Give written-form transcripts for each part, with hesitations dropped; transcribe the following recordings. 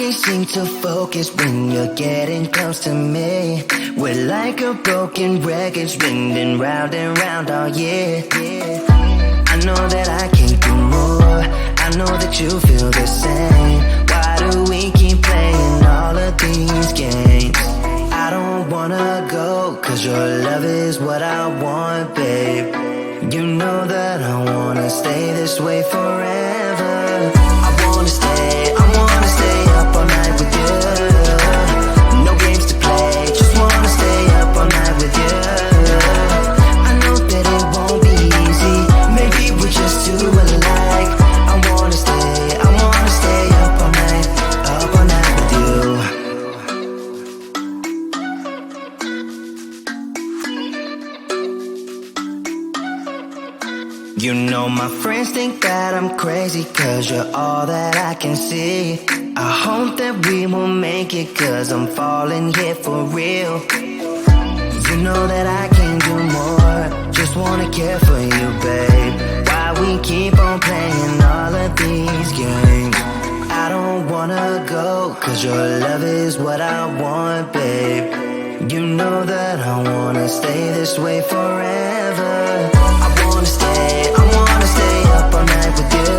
can't seem to focus when you're getting close to me. We're like a broken record, spinning round and round all year. I know that I can't do more, I know that you feel the same. Why do we keep playing all of these games? I don't wanna go, cause your love is what I want, babe. You know that I wanna stay this way forever. I wanna stay up all night with you. No games to play, just wanna stay up all night with you. I know that it won't be easy, maybe we're just too alike. I wanna stay up all night with you. You know my friends think that I'm crazy, cause you're all that I can see. I hope that we will make it, cause I'm falling here for real. You know that I can't do more, just wanna care for you, babe. Why we keep on playing all of these games? I don't wanna go, cause your love is what I want, babe. You know that I wanna stay this way forever. I wanna stay up all night with you.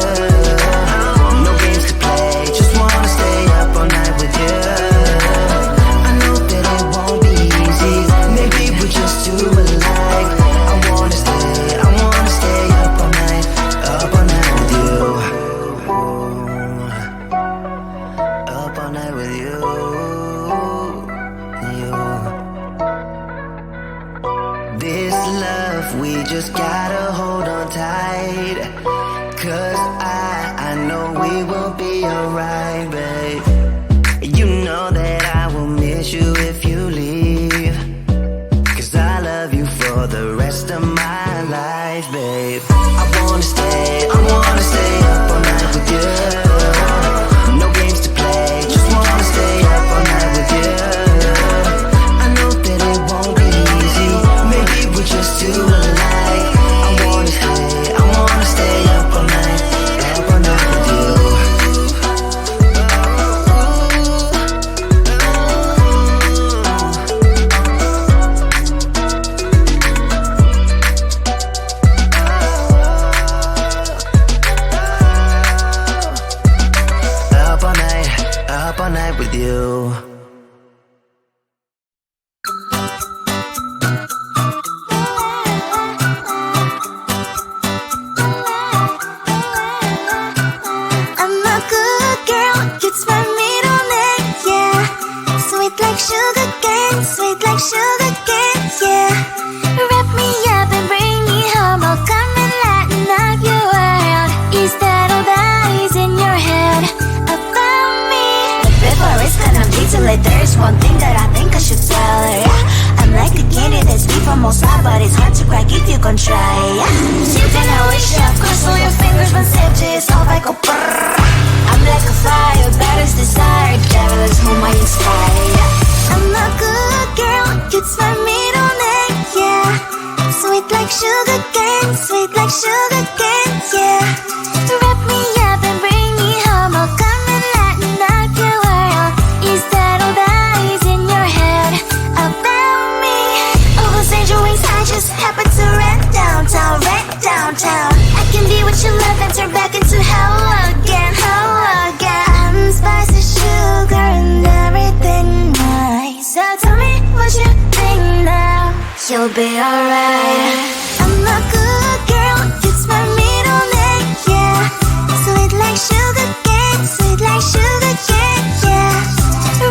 No games to play, just wanna stay up all night with you. I know that it won't be easy, maybe we're just too alike. I wanna stay up all night with you. Up all night with you. This love, we just gotta hold on tight, cause I know we will be alright, babe. You know that I will miss you if you leave, cause I love you for the rest of my life, babe. I wanna stay up all night with you. No games to play, just wanna stay up all night with you. I know that it won't be easy, maybe we're just too alike. I wanna stay up all night with you. Up all night with you. Sugar cane, sweet like sugar cane, yeah. Wrap me up and bring me home, I'll come and lighten up your world. Is that all that is in your head about me? But before it's gonna be too late, there's one thing that I think I should tell her, yeah. I'm like the candy that's sweet from outside, but it's hard to crack if you can try, yeah. You can wish, of course, all your fingers when safety is off, I go brrrr. I'm like a fire, battles desire, devil is whom I inspire, yeah. I'm a good girl, it's my middle name, yeah. Sweet like sugar cane, sweet like sugar cane, yeah. Wrap me up and bring me home, I'll come and lighten up your world. Is that all that is in your head about me? Over angel wings, I just happen to rent downtown, I can be what you love and turn back into hell again, I'm spicy sugar and everything nice. So tell me what you think now, you'll be alright. I'm a good girl, it's my middle name, yeah. Sweet like sugar cane, sweet like sugar cane, yeah.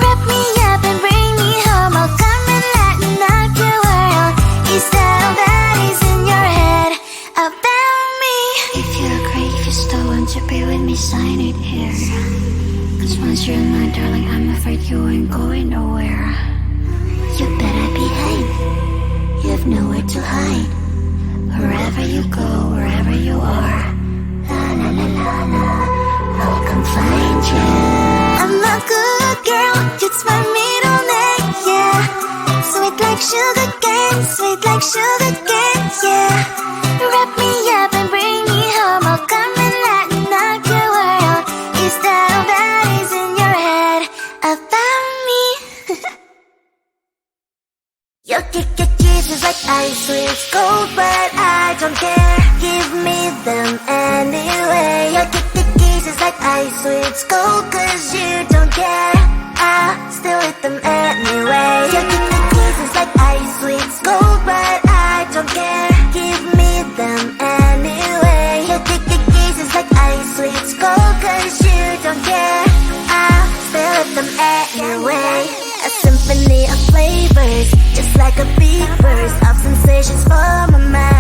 Wrap me up and bring me home, I'll come and lighten up your world. Is that all that is in your head about me? If you agree, if you still want to be with me, sign it here. Cause once you're mine, darling, I'm afraid you ain't going nowhere. You better behave, you have nowhere to hide. Wherever you go, wherever you are, la la la la la, I'll come find you. I'm a good girl, it's my middle name, yeah. Sweet like sugar cane, sweet like sugar cane, yeah. Wrap me up and bring me home, I'll come and lighten up your world. Is that all that is in your head burst of sensations for my mind.